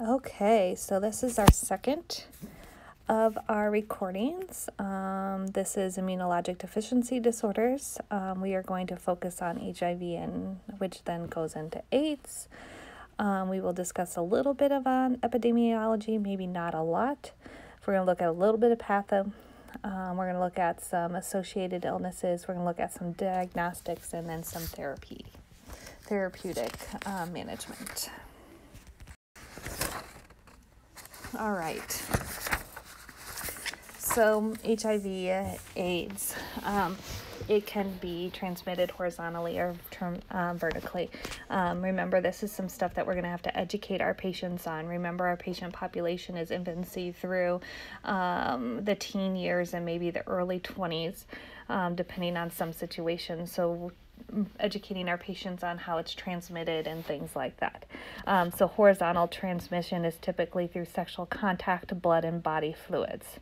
Okay, so this is our second of our recordings. This is immunologic deficiency disorders. We are going to focus on HIV, and which then goes into AIDS. We will discuss a little bit of epidemiology, maybe not a lot. We're going to look at a little bit of patho. We're going to look at some associated illnesses. We're going to look at some diagnostics and then some therapeutic management. All right. So HIV, AIDS, it can be transmitted horizontally or vertically. Remember, this is some stuff that we're going to have to educate our patients on. Remember, our patient population is infancy through the teen years and maybe the early 20s, depending on some situations. So educating our patients on how it's transmitted and things like that. So horizontal transmission is typically through sexual contact, blood, and body fluids.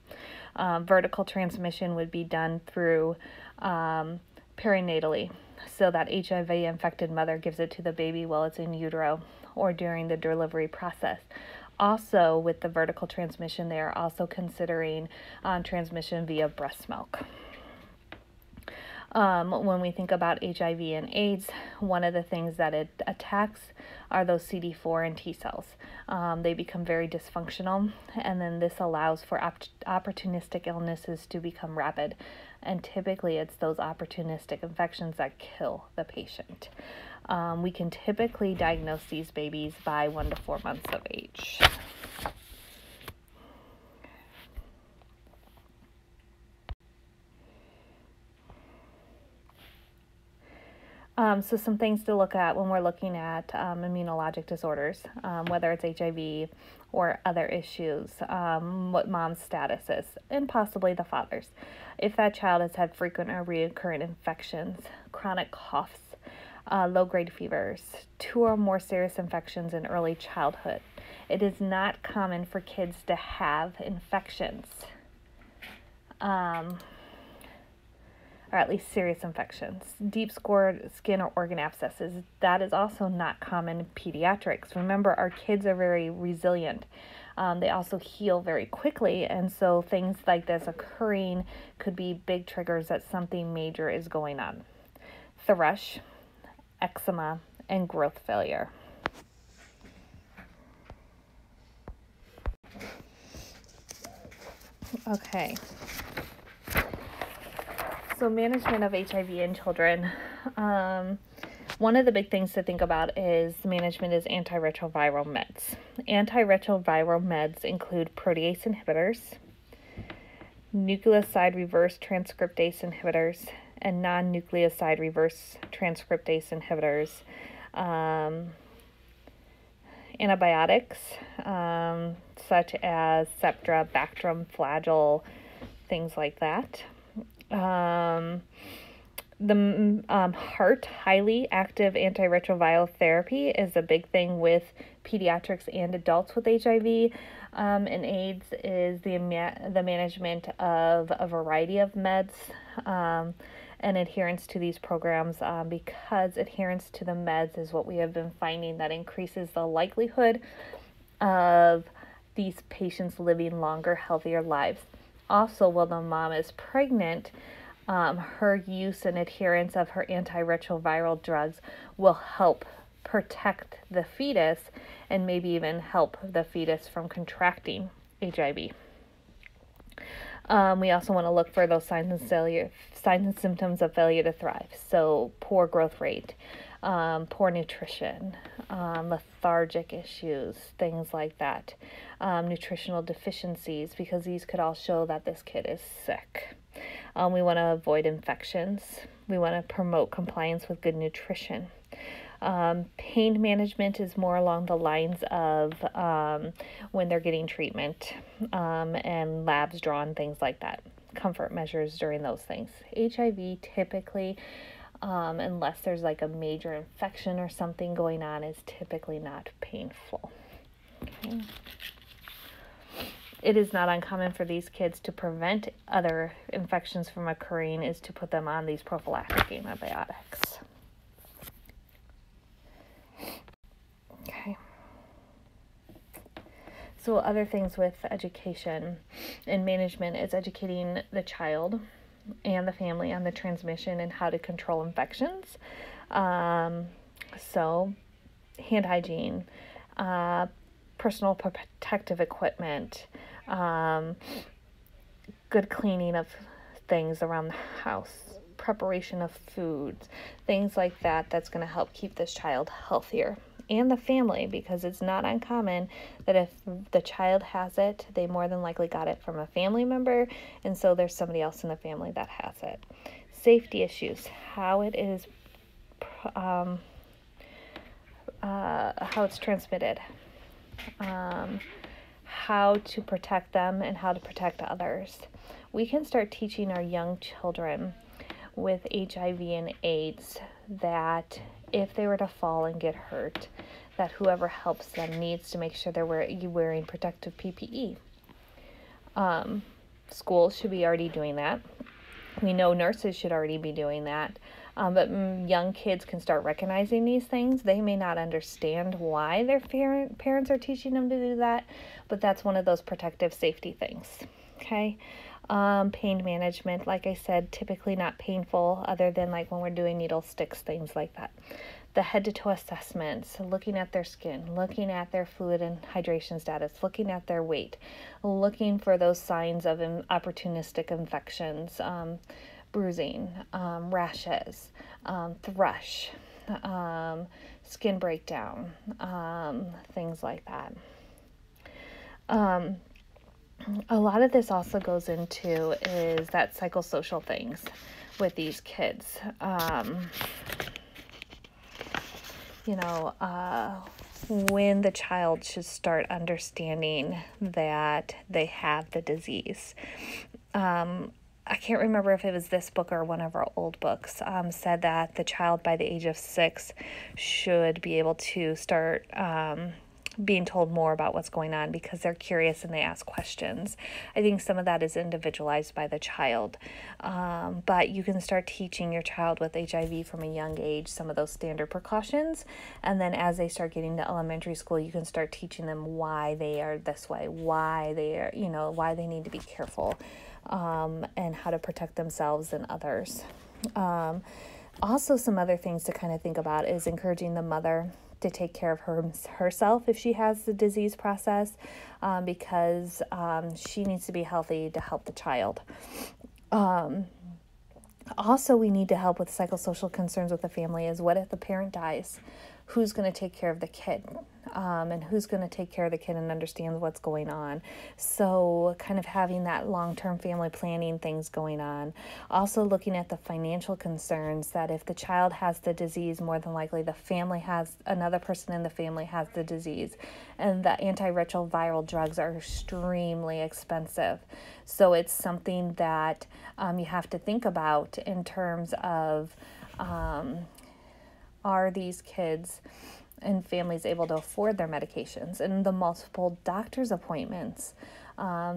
Vertical transmission would be done through perinatally, so that HIV-infected mother gives it to the baby while it's in utero or during the delivery process. Also, with the vertical transmission, they are also considering transmission via breast milk. When we think about HIV and AIDS, one of the things that it attacks are those CD4 and T cells. They become very dysfunctional, and then this allows for opportunistic illnesses to become rapid. And typically, it's those opportunistic infections that kill the patient. We can typically diagnose these babies by 1 to 4 months of age. So some things to look at when we're looking at immunologic disorders, whether it's HIV or other issues, what mom's status is, and possibly the father's. If that child has had frequent or recurrent infections, chronic coughs, low-grade fevers, 2 or more serious infections in early childhood. It is not common for kids to have infections. Or at least serious infections. Deep skin or organ abscesses, that is also not common in pediatrics. Remember, our kids are very resilient. They also heal very quickly, and so things like this occurring could be big triggers that something major is going on. Thrush, eczema, and growth failure. Okay. So management of HIV in children, one of the big things to think about is management is antiretroviral meds. Antiretroviral meds include protease inhibitors, nucleoside reverse transcriptase inhibitors, and non-nucleoside reverse transcriptase inhibitors, antibiotics such as Septra, Bactrim, Flagyl, things like that. The HAART, highly active antiretroviral therapy, is a big thing with pediatrics and adults with HIV. And AIDS is the management of a variety of meds and adherence to these programs, because adherence to the meds is what we have been finding that increases the likelihood of these patients living longer, healthier lives. Also, while the mom is pregnant, her use and adherence of her antiretroviral drugs will help protect the fetus and maybe even help the fetus from contracting HIV. We also want to look for those signs and symptoms of failure to thrive. So poor growth rate, poor nutrition, lethargic issues, things like that. Nutritional deficiencies, because these could all show that this kid is sick. We want to avoid infections. We want to promote compliance with good nutrition. Pain management is more along the lines of when they're getting treatment and labs drawn, things like that. Comfort measures during those things. HIV typically, unless there's like a major infection or something going on, is typically not painful. Okay. It is not uncommon for these kids to prevent other infections from occurring is to put them on these prophylactic antibiotics. Okay. So other things with education and management is educating the child and the family on the transmission and how to control infections. So hand hygiene, personal protective equipment, good cleaning of things around the house, preparation of foods, things like that. That's going to help keep this child healthier. And the family, because it's not uncommon that if the child has it, they more than likely got it from a family member, and so there's somebody else in the family that has it. Safety issues, how it is, how it's transmitted, how to protect them and how to protect others. We can start teaching our young children with HIV and AIDS that if they were to fall and get hurt, that whoever helps them needs to make sure they're wearing protective PPE. Schools should be already doing that. We know nurses should already be doing that. But young kids can start recognizing these things. They may not understand why their parents are teaching them to do that, but that's one of those protective safety things. Okay. Pain management, like I said, typically not painful other than like when we're doing needle sticks, things like that. The head to toe assessments, looking at their skin, looking at their fluid and hydration status, looking at their weight, looking for those signs of opportunistic infections, bruising, rashes, thrush, skin breakdown, things like that. A lot of this also goes into is that psychosocial things with these kids. When the child should start understanding that they have the disease. I can't remember if it was this book or one of our old books, said that the child by the age of 6 should be able to start being told more about what's going on because they're curious and they ask questions. I think some of that is individualized by the child, but you can start teaching your child with HIV from a young age some of those standard precautions, and then as they start getting to elementary school, you can start teaching them why they are this way, why they are, why they need to be careful, and how to protect themselves and others. Also, some other things to kind of think about is encouraging the mother to take care of herself if she has the disease process, because she needs to be healthy to help the child. Also, we need to help with psychosocial concerns with the family is what if the parent dies? Who's going to take care of the kid? And who's going to take care of the kid and understands what's going on? So kind of having that long-term family planning things going on. Also looking at the financial concerns that if the child has the disease, more than likely the family has, another person in the family has the disease. And the antiretroviral drugs are extremely expensive. So it's something that you have to think about in terms of are these kids and families able to afford their medications and the multiple doctor's appointments.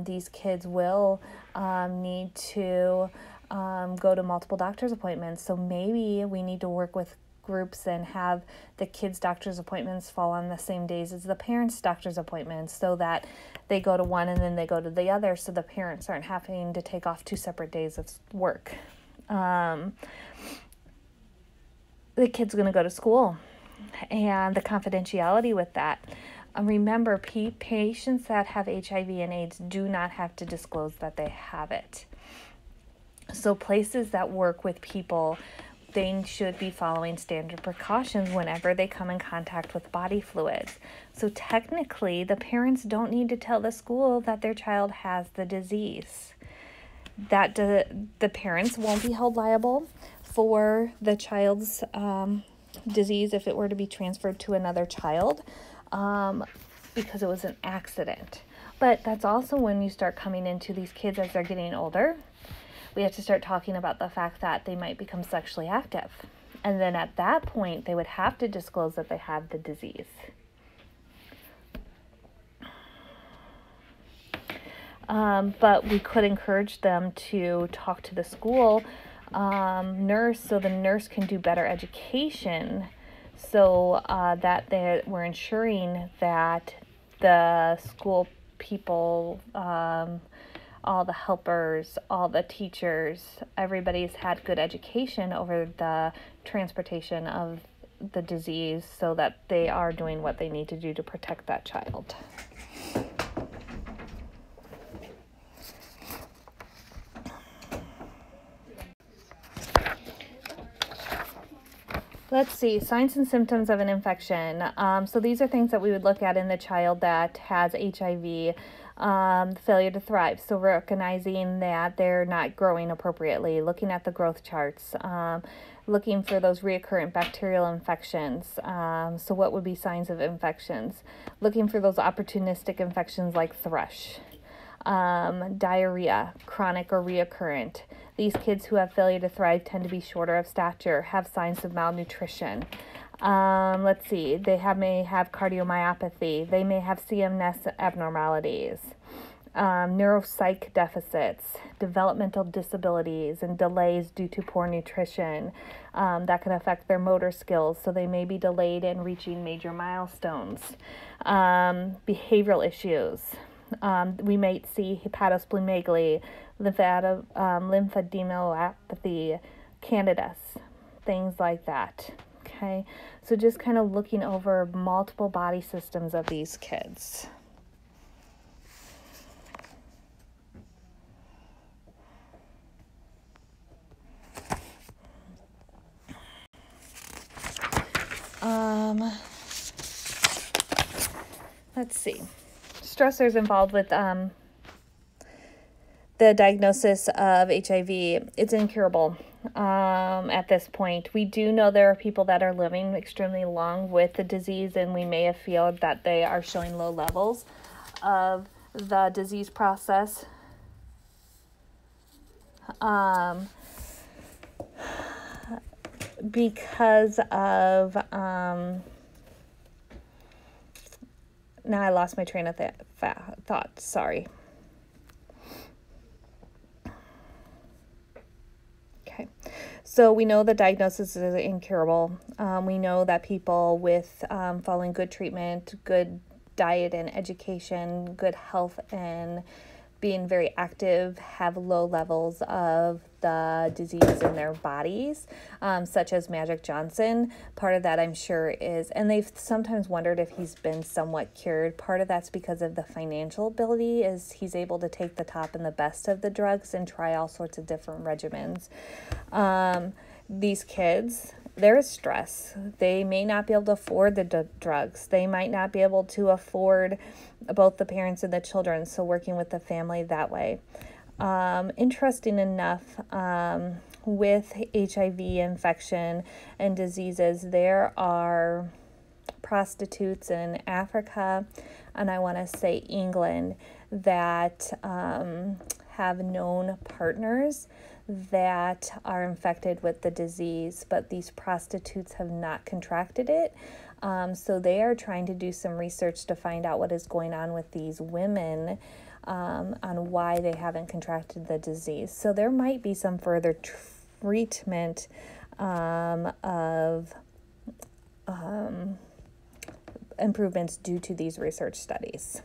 These kids will need to go to multiple doctor's appointments. So maybe we need to work with groups and have the kids' doctor's appointments fall on the same days as the parents' doctor's appointments so that they go to one and then they go to the other so the parents aren't having to take off 2 separate days of work. The kid's going to go to school and the confidentiality with that. Remember, patients that have HIV and AIDS do not have to disclose that they have it. So places that work with people, they should be following standard precautions whenever they come in contact with body fluids. So technically, the parents don't need to tell the school that their child has the disease. That the parents won't be held liable for the child's disease if it were to be transferred to another child because it was an accident. But that's also when you start coming into these kids as they're getting older. We have to start talking about the fact that they might become sexually active. And then at that point, they would have to disclose that they have the disease. But we could encourage them to talk to the school nurse so the nurse can do better education so that we're ensuring that the school people, all the helpers, all the teachers, everybody's had good education over the transportation of the disease so that they are doing what they need to do to protect that child. Let's see, signs and symptoms of an infection. So these are things that we would look at in the child that has HIV, failure to thrive. So recognizing that they're not growing appropriately, looking at the growth charts, looking for those recurrent bacterial infections. So what would be signs of infections? Looking for those opportunistic infections like thrush. Diarrhea, chronic or reoccurrent. These kids who have failure to thrive tend to be shorter of stature, have signs of malnutrition. Let's see, they may have cardiomyopathy. They may have CNS abnormalities, neuropsych deficits, developmental disabilities, and delays due to poor nutrition. That can affect their motor skills, so they may be delayed in reaching major milestones. Behavioral issues. We might see hepatosplenomegaly, lymphadenopathy, candidus, things like that. Okay, so just kind of looking over multiple body systems of these kids. Let's see. Stressors involved with the diagnosis of HIV. It's incurable at this point. We do know there are people that are living extremely long with the disease, and we may have felt that they are showing low levels of the disease process. Because of now I lost my train of thought. Sorry. Okay. So we know the diagnosis is incurable. We know that people with following good treatment, good diet and education, good health, and being very active have low levels of the disease in their bodies, such as Magic Johnson. Part of that, I'm sure, is, and they've sometimes wondered if he's been somewhat cured. Part of that's because of the financial ability, is he's able to take the top and the best of the drugs and try all sorts of different regimens. These kids, there is stress. They may not be able to afford the drugs. They might not be able to afford both the parents and the children, so working with the family that way. Interesting enough, with HIV infection and diseases, there are prostitutes in Africa, and I want to say England, that have known partners that are infected with the disease, but these prostitutes have not contracted it. So they are trying to do some research to find out what is going on with these women, on why they haven't contracted the disease. So there might be some further treatment of improvements due to these research studies.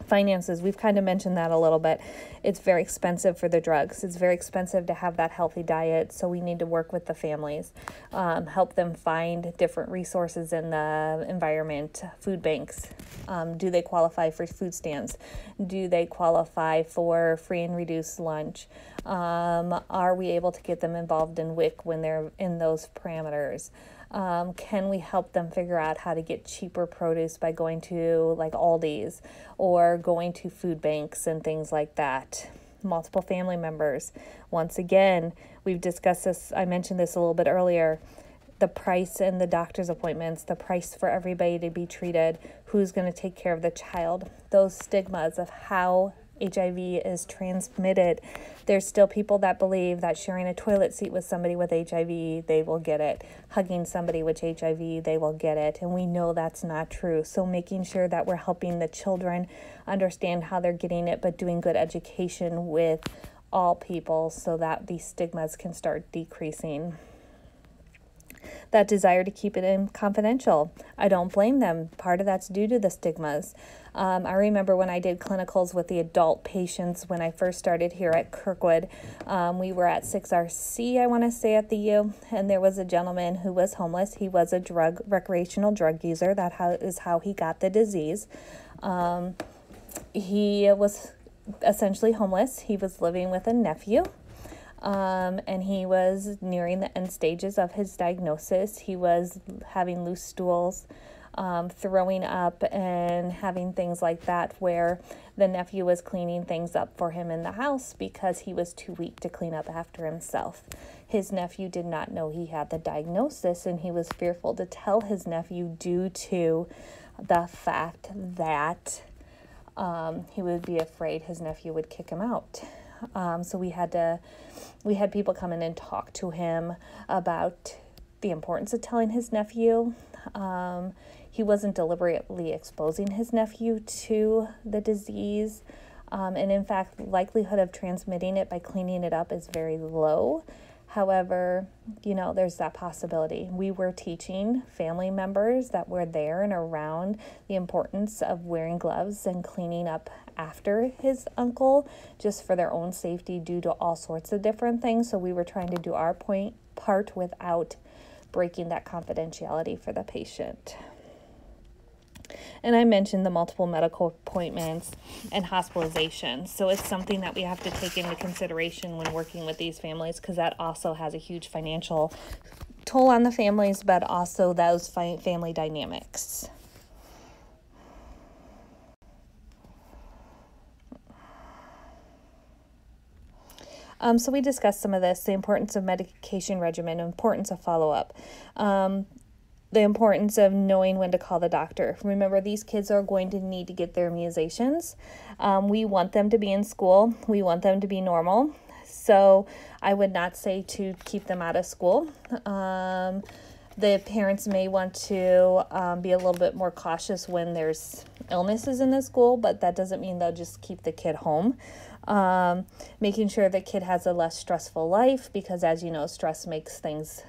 Finances, we've kind of mentioned that a little bit. It's very expensive for the drugs. It's very expensive to have that healthy diet, so we need to work with the families, help them find different resources in the environment, food banks. Do they qualify for food stamps? Do they qualify for free and reduced lunch? Are we able to get them involved in WIC when they're in those parameters? Can we help them figure out how to get cheaper produce by going to like Aldi's or going to food banks and things like that? Multiple family members. Once again, we've discussed this. I mentioned this a little bit earlier. The price and the doctor's appointments, the price for everybody to be treated, who's going to take care of the child, those stigmas of how HIV is transmitted. There's still people that believe that sharing a toilet seat with somebody with HIV, they will get it. Hugging somebody with HIV, they will get it. And we know that's not true. So making sure that we're helping the children understand how they're getting it, but doing good education with all people so that these stigmas can start decreasing. that desire to keep it in confidential. I don't blame them. Part of that's due to the stigmas. I remember when I did clinicals with the adult patients when I first started here at Kirkwood. We were at 6RC, I want to say, at the U, and there was a gentleman who was homeless. He was a recreational drug user. That is how he got the disease. He was essentially homeless. He was living with a nephew. And he was nearing the end stages of his diagnosis. He was having loose stools, throwing up, and having things like that, where the nephew was cleaning things up for him in the house because he was too weak to clean up after himself. His nephew did not know he had the diagnosis, and he was fearful to tell his nephew due to the fact that he would be afraid his nephew would kick him out. So we had people come in and talk to him about the importance of telling his nephew. He wasn't deliberately exposing his nephew to the disease. And in fact, likelihood of transmitting it by cleaning it up is very low. However, there's that possibility. We were teaching family members that were there and around the importance of wearing gloves and cleaning up after his uncle, just for their own safety due to all sorts of different things. So we were trying to do our part without breaking that confidentiality for the patient. And I mentioned the multiple medical appointments and hospitalizations. So it's something that we have to take into consideration when working with these families, because that also has a huge financial toll on the families, but also those family dynamics. So we discussed some of this, the importance of medication regimen, importance of follow-up. The importance of knowing when to call the doctor. Remember, these kids are going to need to get their immunizations. We want them to be in school. We want them to be normal. So I would not say to keep them out of school. The parents may want to be a little bit more cautious when there's illnesses in the school, but that doesn't mean they'll just keep the kid home. Making sure the kid has a less stressful life, because as you know, stress makes things...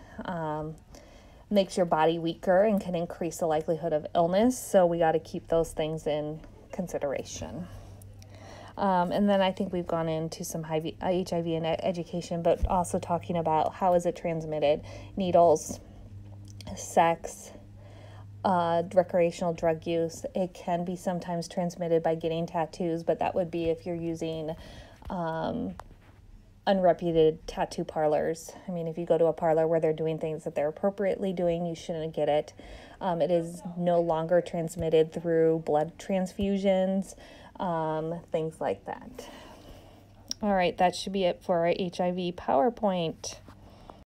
makes your body weaker and can increase the likelihood of illness. So we got to keep those things in consideration. And then I think we've gone into some HIV and education, but also talking about how is it transmitted, needles, sex, recreational drug use. It can be sometimes transmitted by getting tattoos, but that would be if you're using unreputed tattoo parlors. I mean, if you go to a parlor where they're doing things that they're appropriately doing, you shouldn't get it. It is no longer transmitted through blood transfusions, things like that. All right, that should be it for our HIV PowerPoint.